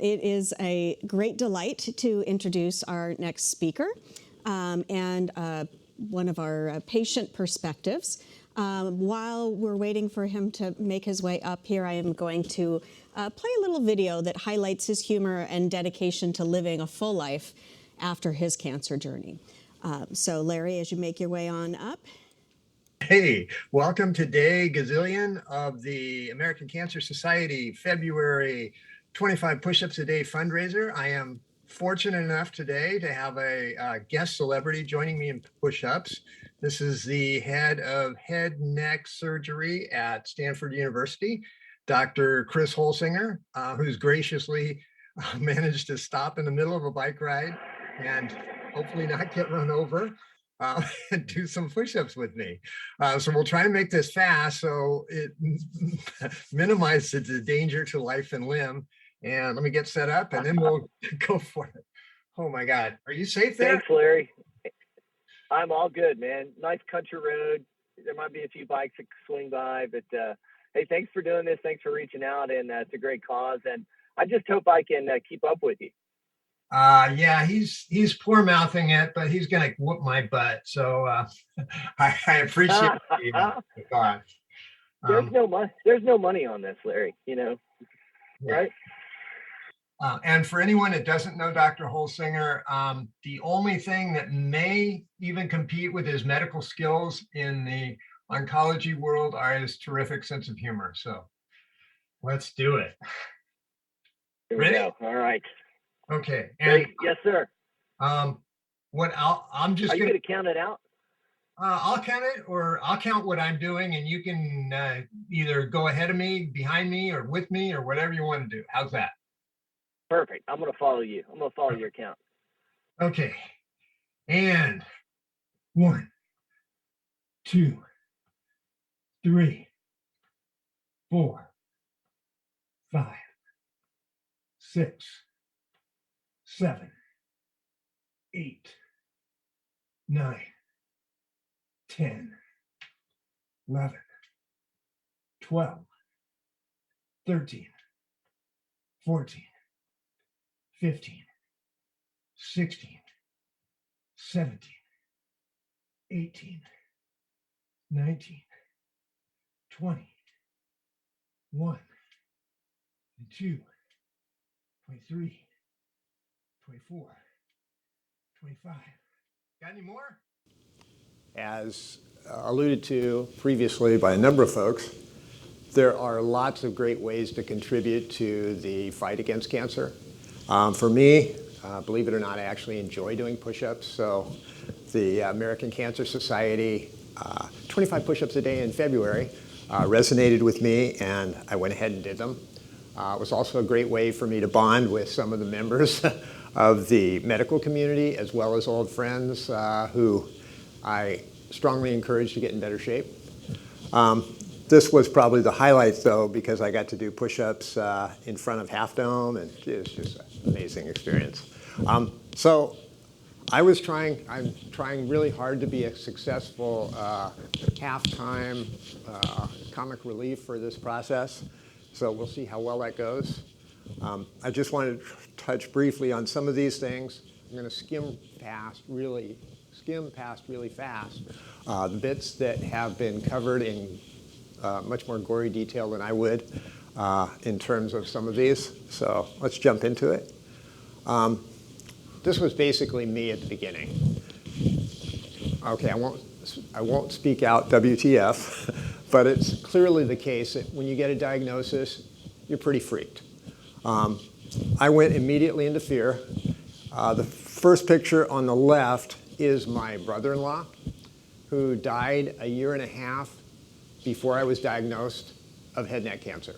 It is a great delight to introduce our next speaker and one of our patient perspectives. While we're waiting for him to make his way up here, I am going to play a little video that highlights his humor and dedication to living a full life after his cancer journey. So Larry, as you make your way on up. Hey, welcome to day gazillion of the American Cancer Society February 25 push-ups a day fundraiser. I am fortunate enough today to have a guest celebrity joining me in push-ups. This is the head of head neck surgery at Stanford University, Dr. Chris Holsinger, who's graciously managed to stop in the middle of a bike ride and hopefully not get run over. And do some push-ups with me. So we'll try to make this fast so it minimizes the danger to life and limb. And let me get set up and then we'll go for it. Oh my God. Are you safe there? Thanks, Larry. I'm all good, man. Nice country road. There might be a few bikes that swing by, but hey, thanks for doing this. Thanks for reaching out, and it's a great cause. And I just hope I can keep up with you. Yeah, he's poor mouthing it, but he's gonna whoop my butt. So I appreciate the thought. There's no money on this, Larry. You know, yeah. Right? And for anyone that doesn't know Dr. Holsinger, the only thing that may even compete with his medical skills in the oncology world are his terrific sense of humor. So let's do it. Ready? All right. Okay. And yes, sir. I'm just gonna count it out. I'll count it, or I'll count what I'm doing, and you can either go ahead of me, behind me, or with me, or whatever you want to do. How's that? Perfect. I'm gonna follow you. I'm gonna follow your count. Okay. And 1, 2, 3, 4, 5, 6, 7, 8, 9, 10, 11, 12, 13, 14, 15, 16, 17, 18, 19, 20, 1, 2, 23, 24, 25. Got any more? As alluded to previously by a number of folks, there are lots of great ways to contribute to the fight against cancer. For me, believe it or not, I actually enjoy doing push-ups. So the American Cancer Society 25 push-ups a day in February resonated with me, and I went ahead and did them. It was also a great way for me to bond with some of the members of the medical community, as well as old friends who I strongly encourage to get in better shape. This was probably the highlight, though, because I got to do push-ups in front of Half Dome, and it was just an amazing experience. So I'm trying really hard to be a successful half-time comic relief for this process. So we'll see how well that goes. I just wanted to touch briefly on some of these things. I'm going to skim past really fast the bits that have been covered in much more gory detail than I would in terms of some of these. So let's jump into it. This was basically me at the beginning. Okay, I won't speak out WTF, but it's clearly the case that when you get a diagnosis, you're pretty freaked. I went immediately into fear. The first picture on the left is my brother-in-law, who died a year and a half before I was diagnosed of head and neck cancer.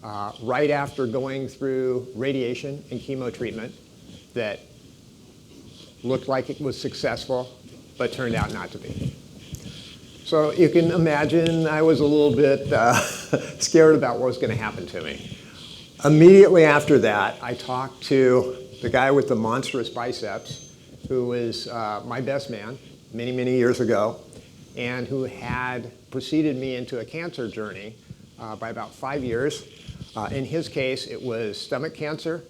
Right after going through radiation and chemo treatment that looked like it was successful, but turned out not to be. So you can imagine I was a little bit scared about what was going to happen to me. Immediately after that, I talked to the guy with the monstrous biceps, who was my best man many, many years ago, and who had preceded me into a cancer journey by about 5 years. In his case, it was stomach cancer,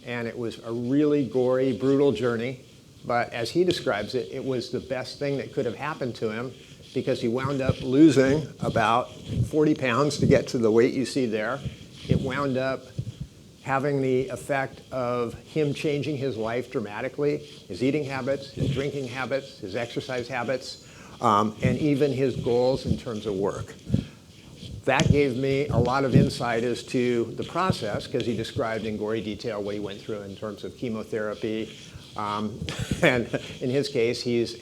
and it was a really gory, brutal journey. But as he describes it, it was the best thing that could have happened to him because he wound up losing about 40 pounds to get to the weight you see there. It wound up having the effect of him changing his life dramatically, his eating habits, his drinking habits, his exercise habits, and even his goals in terms of work. That gave me a lot of insight as to the process, because he described in gory detail what he went through in terms of chemotherapy. And in his case, he's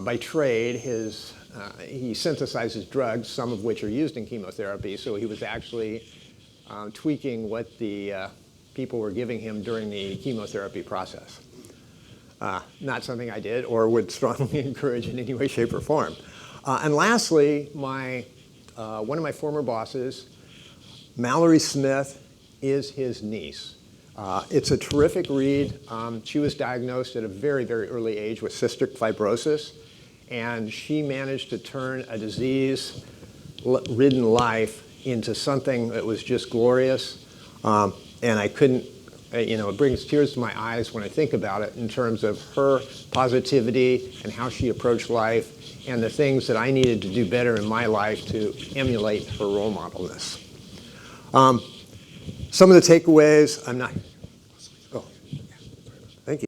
by trade, he synthesizes drugs, some of which are used in chemotherapy. So he was actually tweaking what the people were giving him during the chemotherapy process. Not something I did or would strongly encourage in any way, shape, or form. And lastly, one of my former bosses, Mallory Smith, is his niece. It's a terrific read. She was diagnosed at a very, very early age with cystic fibrosis, and she managed to turn a disease-ridden life into something that was just glorious. And I couldn't, it brings tears to my eyes when I think about it in terms of her positivity and how she approached life and the things that I needed to do better in my life to emulate her role modelness. Some of the takeaways, thank you.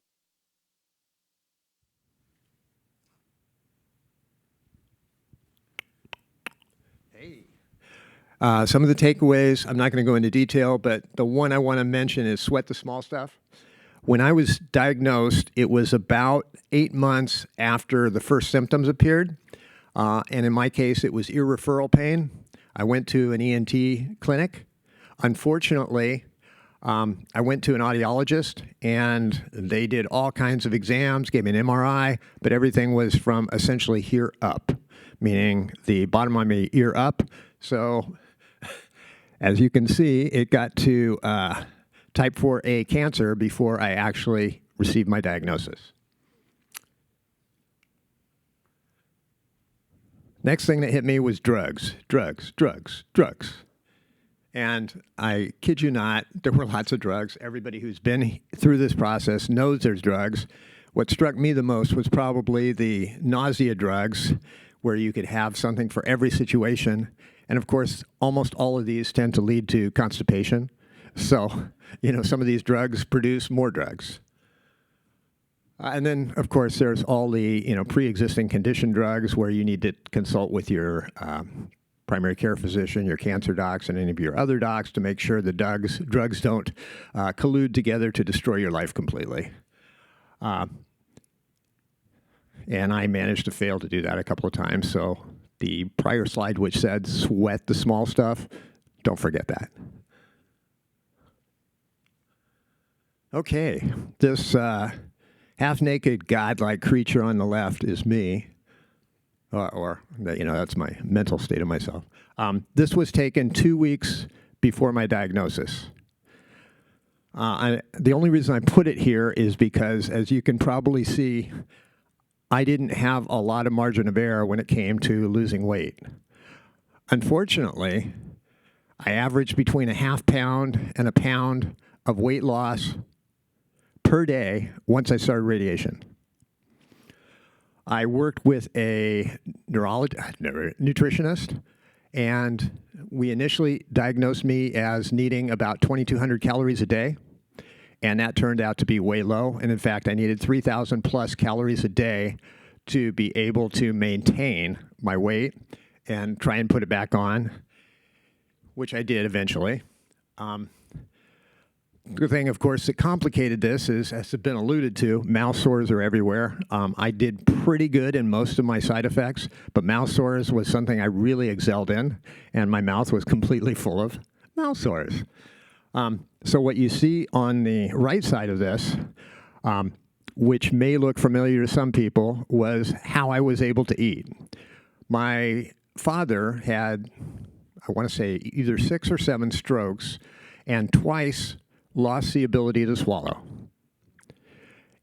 Some of the takeaways, I'm not going to go into detail, but the one I want to mention is sweat the small stuff. When I was diagnosed, it was about 8 months after the first symptoms appeared. And in my case, it was ear referral pain. I went to an ENT clinic. Unfortunately, I went to an audiologist, and they did all kinds of exams, gave me an MRI, but everything was from essentially here up, meaning the bottom of my ear up. So as you can see, it got to type 4A cancer before I actually received my diagnosis. Next thing that hit me was drugs. And I kid you not, there were lots of drugs. Everybody who's been through this process knows there's drugs. What struck me the most was probably the nausea drugs, where you could have something for every situation. And of course, almost all of these tend to lead to constipation. So, some of these drugs produce more drugs. And then, of course, there's all the, pre-existing condition drugs where you need to consult with your primary care physician, your cancer docs, and any of your other docs to make sure the drugs don't collude together to destroy your life completely. And I managed to fail to do that a couple of times. So the prior slide, which said sweat the small stuff, don't forget that. Okay, this half-naked godlike creature on the left is me, or that's my mental state of myself. This was taken 2 weeks before my diagnosis. The only reason I put it here is because, as you can probably see, I didn't have a lot of margin of error when it came to losing weight. Unfortunately, I averaged between a half pound and a pound of weight loss per day once I started radiation. I worked with a nutritionist, and we initially diagnosed me as needing about 2,200 calories a day, and that turned out to be way low. And in fact, I needed 3,000 plus calories a day to be able to maintain my weight and try and put it back on, which I did eventually. The thing, of course, that complicated this is, as has been alluded to, mouth sores are everywhere. I did pretty good in most of my side effects, but mouth sores was something I really excelled in, and my mouth was completely full of mouth sores. So what you see on the right side of this, which may look familiar to some people, was how I was able to eat. My father had, I want to say, either 6 or 7 strokes, and twice lost the ability to swallow.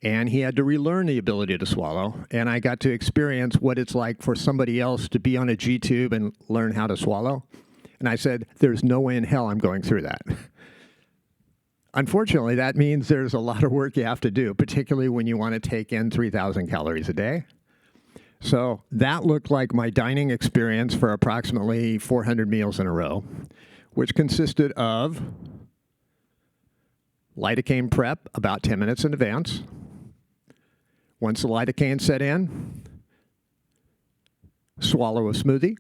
And he had to relearn the ability to swallow, and I got to experience what it's like for somebody else to be on a G-tube and learn how to swallow. And I said, there's no way in hell I'm going through that. Unfortunately, that means there's a lot of work you have to do, particularly when you want to take in 3,000 calories a day. So that looked like my dining experience for approximately 400 meals in a row, which consisted of lidocaine prep about 10 minutes in advance. Once the lidocaine set in, swallow a smoothie,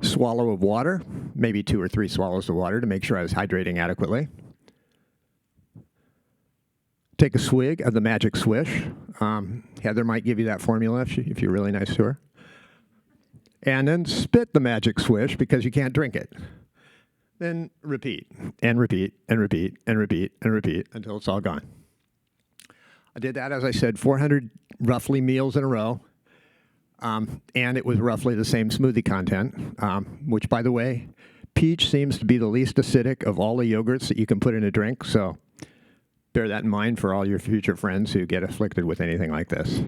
swallow of water, maybe 2 or 3 swallows of water to make sure I was hydrating adequately. Take a swig of the Magic Swish. Heather might give you that formula if you're really nice to her. And then spit the Magic Swish because you can't drink it. Then repeat, and repeat, and repeat, and repeat, and repeat until it's all gone. I did that, as I said, 400 roughly meals in a row. And it was roughly the same smoothie content, which, by the way, peach seems to be the least acidic of all the yogurts that you can put in a drink. So bear that in mind for all your future friends who get afflicted with anything like this.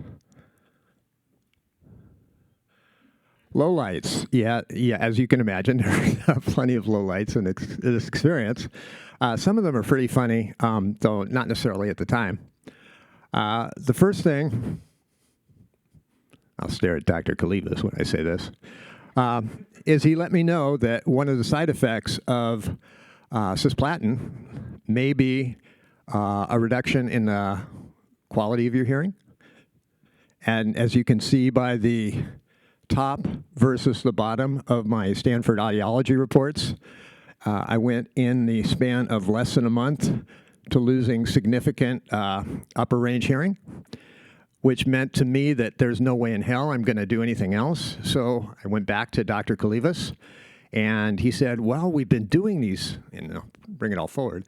Lowlights. Yeah, as you can imagine, there are plenty of lowlights in this experience. Some of them are pretty funny, though not necessarily at the time. The first thing, I'll stare at Dr. Kalivas when I say this, is he let me know that one of the side effects of cisplatin may be a reduction in the quality of your hearing. And as you can see by the top versus the bottom of my Stanford audiology reports, I went in the span of less than a month to losing significant upper range hearing, which meant to me that there's no way in hell I'm going to do anything else. So I went back to Dr. Kalivas, and he said, well, we've been doing these, and I'll bring it all forward,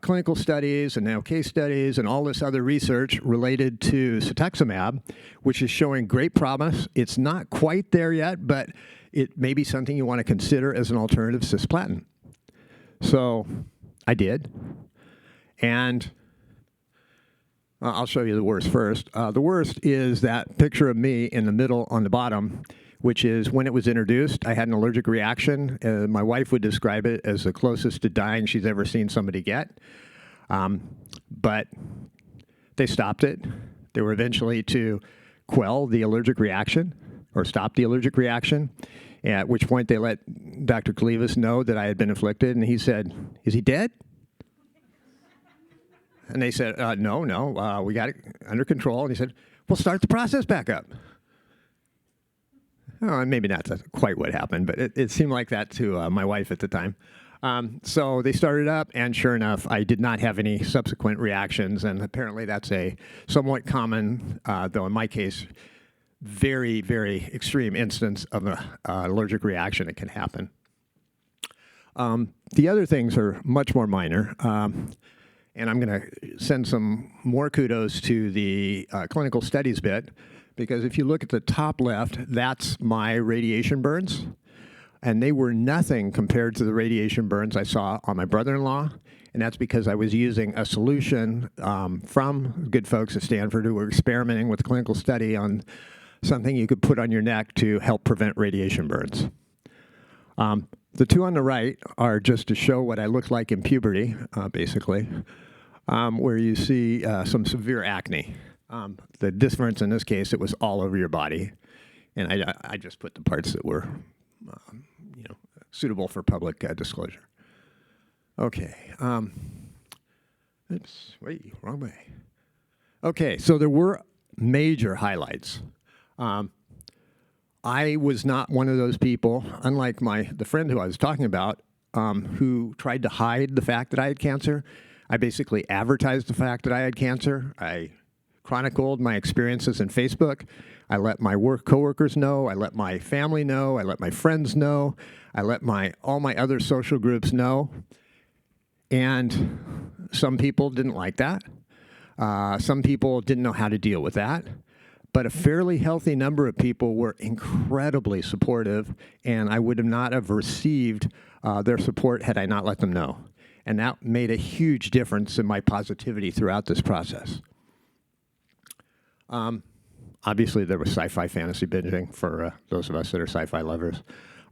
clinical studies and now case studies and all this other research related to cetuximab, which is showing great promise. It's not quite there yet, but it may be something you want to consider as an alternative to cisplatin. So I did. And I'll show you the worst first. The worst is that picture of me in the middle on the bottom, which is when it was introduced, I had an allergic reaction. My wife would describe it as the closest to dying she's ever seen somebody get. But they stopped it. They were eventually to quell the allergic reaction or stop the allergic reaction, at which point they let Dr. Kalivas know that I had been afflicted, and he said, is he dead? And they said, no, we got it under control. And he said, well, start the process back up. Oh, maybe not quite what happened, but it seemed like that to my wife at the time. So they started up, and sure enough, I did not have any subsequent reactions. And apparently that's a somewhat common, though in my case, very, very extreme instance of an allergic reaction that can happen. The other things are much more minor. And I'm going to send some more kudos to the clinical studies bit, because if you look at the top left, that's my radiation burns. And they were nothing compared to the radiation burns I saw on my brother-in-law. And that's because I was using a solution from good folks at Stanford who were experimenting with a clinical study on something you could put on your neck to help prevent radiation burns. The two on the right are just to show what I looked like in puberty, basically. Where you see some severe acne. The difference in this case, it was all over your body. And I just put the parts that were suitable for public disclosure. Okay. Oops, wait, wrong way. Okay, so there were major highlights. I was not one of those people, unlike the friend who I was talking about, who tried to hide the fact that I had cancer. I basically advertised the fact that I had cancer. I chronicled my experiences in Facebook. I let my coworkers know. I let my family know. I let my friends know. I let all my other social groups know. And some people didn't like that. Some people didn't know how to deal with that. But a fairly healthy number of people were incredibly supportive, and I would not have received their support had I not let them know. And that made a huge difference in my positivity throughout this process. Obviously, there was sci-fi fantasy binging for those of us that are sci-fi lovers.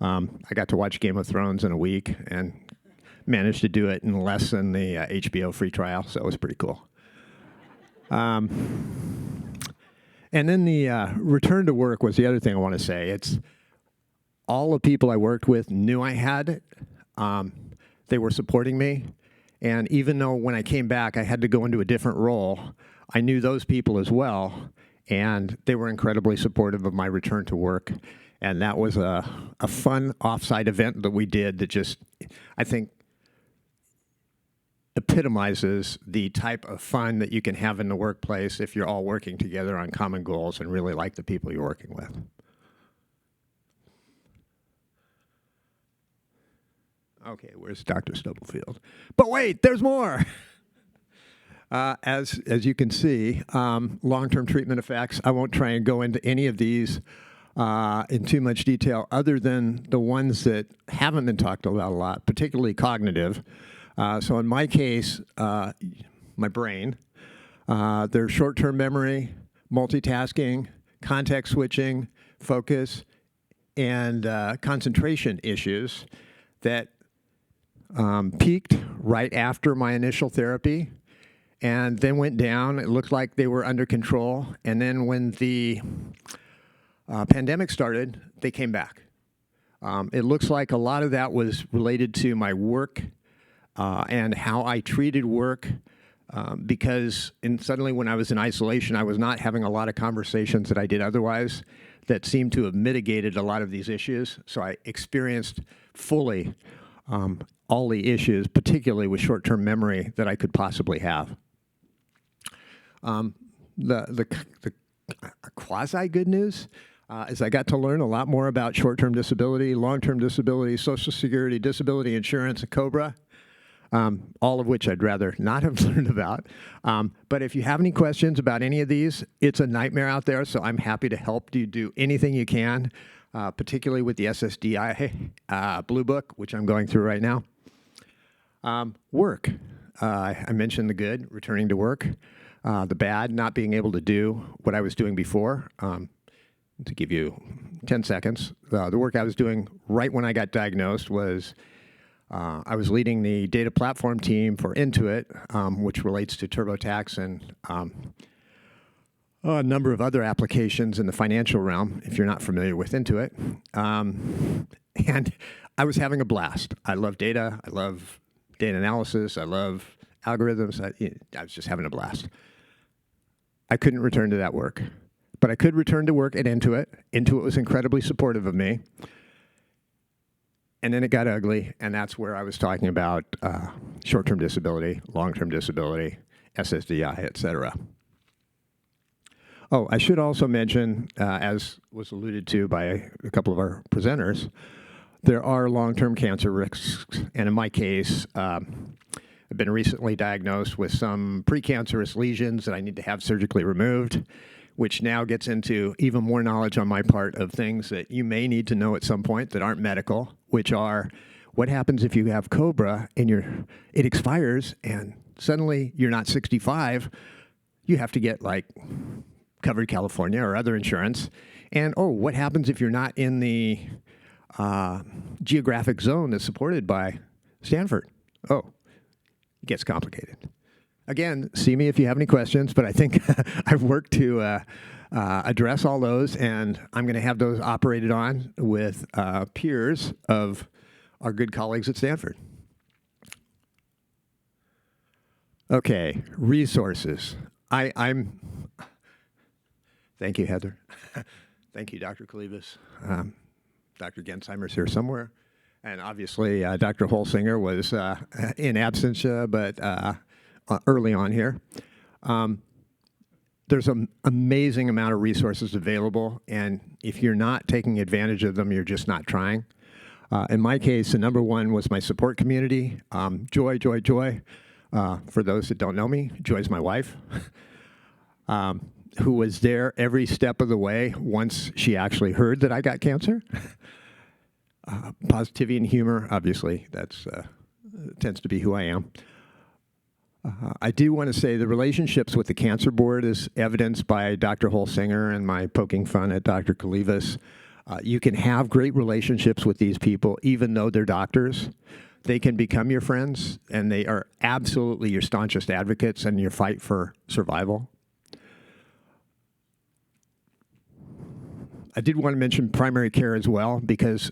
I got to watch Game of Thrones in a week and managed to do it in less than the HBO free trial, so it was pretty cool. And then the return to work was the other thing I want to say. It's all the people I worked with knew I had it. They were supporting me. And even though when I came back, I had to go into a different role, I knew those people as well. And they were incredibly supportive of my return to work. And that was a fun offsite event that we did that just, I think, epitomizes the type of fun that you can have in the workplace if you're all working together on common goals and really like the people you're working with. Okay, where's Dr. Stubblefield? But wait, there's more. As you can see, long-term treatment effects. I won't try and go into any of these in too much detail other than the ones that haven't been talked about a lot, particularly cognitive. So in my case, my brain, there's short-term memory, multitasking, context switching, focus, and concentration issues that peaked right after my initial therapy and then went down. It looked like they were under control. And then when the pandemic started, they came back. It looks like a lot of that was related to my work and how I treated work, because suddenly when I was in isolation, I was not having a lot of conversations that I did otherwise that seemed to have mitigated a lot of these issues. So I experienced fully all the issues, particularly with short-term memory, that I could possibly have. The quasi-good news is I got to learn a lot more about short-term disability, long-term disability, Social Security, disability insurance, and COBRA. All of which I'd rather not have learned about. But if you have any questions about any of these, it's a nightmare out there, so I'm happy to help you do anything you can, particularly with the SSDI Blue Book, which I'm going through right now. Work. I mentioned the good, returning to work. The bad, not being able to do what I was doing before. To give you 10 seconds, the work I was doing right when I got diagnosed was I was leading the data platform team for Intuit, which relates to TurboTax and a number of other applications in the financial realm, if you're not familiar with Intuit. And I was having a blast. I love data. I love data analysis. I love algorithms. I was just having a blast. I couldn't return to that work, but I could return to work at Intuit. Intuit was incredibly supportive of me. And then it got ugly, and that's where I was talking about short-term disability, long-term disability, SSDI, et cetera. Oh, I should also mention, as was alluded to by a couple of our presenters, there are long-term cancer risks. And in my case, I've been recently diagnosed with some precancerous lesions that I need to have surgically removed, which now gets into even more knowledge on my part of things that you may need to know at some point that aren't medical, which are what happens if you have COBRA and it expires and suddenly you're not 65, you have to get like Covered California or other insurance. And what happens if you're not in the geographic zone that's supported by Stanford? It gets complicated. Again, see me if you have any questions, but I think I've worked to address all those, and I'm going to have those operated on with peers of our good colleagues at Stanford. Okay, resources. I'm. Thank you, Heather. Thank you, Dr. Kalibas. Dr. Gensheimer's here somewhere. And obviously, Dr. Holsinger was in absentia, but early on here. There's an amazing amount of resources available, and if you're not taking advantage of them, you're just not trying. In my case, the number one was my support community. Joy. For those that don't know me, Joy's my wife, who was there every step of the way once she actually heard that I got cancer. Positivity and humor, obviously, that's tends to be who I am. I do want to say the relationships with the Cancer Board is evidenced by Dr. Holsinger and my poking fun at Dr. Kalivas. You can have great relationships with these people, even though they're doctors. They can become your friends, and they are absolutely your staunchest advocates in your fight for survival. I did want to mention primary care as well, because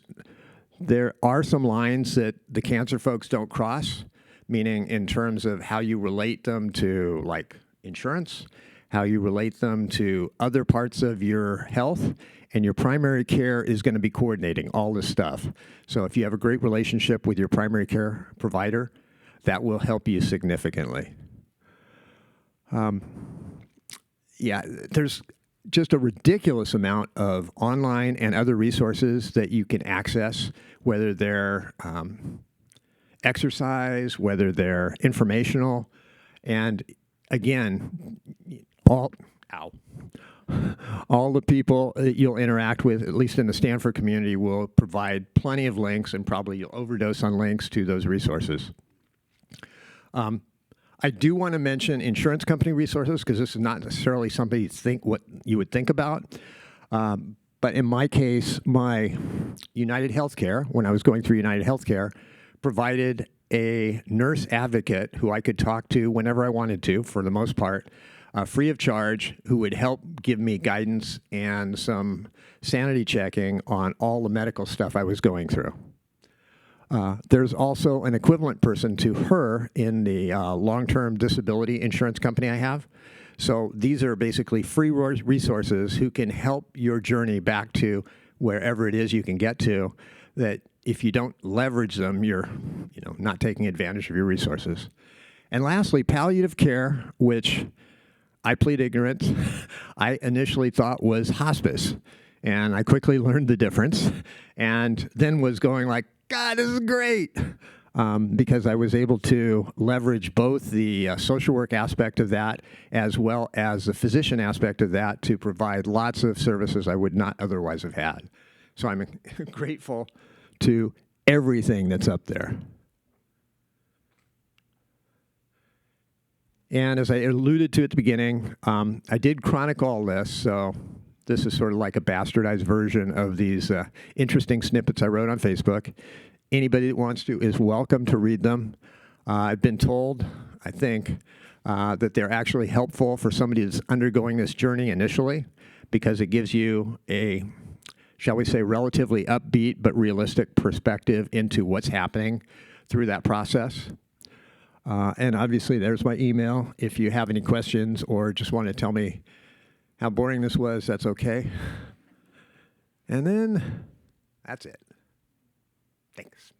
there are some lines that the cancer folks don't cross, meaning in terms of how you relate them to, like, insurance, how you relate them to other parts of your health, and your primary care is going to be coordinating all this stuff. So if you have a great relationship with your primary care provider, that will help you significantly. Yeah, there's just a ridiculous amount of online and other resources that you can access, whether they're exercise, whether they're informational, and again, all the people that you'll interact with, at least in the Stanford community, will provide plenty of links, and probably you'll overdose on links to those resources. I do want to mention insurance company resources, because this is not necessarily something you would think about. But in my case, my United Healthcare, when I was going through United Healthcare, provided a nurse advocate who I could talk to whenever I wanted to, for the most part, free of charge, who would help give me guidance and some sanity checking on all the medical stuff I was going through. There's also an equivalent person to her in the long-term disability insurance company I have. So these are basically free resources who can help your journey back to wherever it is you can get to, that if you don't leverage them, you're not taking advantage of your resources. And lastly, palliative care, which I plead ignorance, I initially thought was hospice. And I quickly learned the difference, and then was going like, God, this is great, because I was able to leverage both the social work aspect of that as well as the physician aspect of that to provide lots of services I would not otherwise have had. So I'm grateful to everything that's up there. And as I alluded to at the beginning, I did chronicle all this, so this is sort of like a bastardized version of these interesting snippets I wrote on Facebook. Anybody that wants to is welcome to read them. I've been told, I think, that they're actually helpful for somebody that's undergoing this journey initially, because it gives you a, shall we say, relatively upbeat but realistic perspective into what's happening through that process. And obviously, there's my email. If you have any questions or just want to tell me how boring this was, that's okay. And then that's it. Thanks.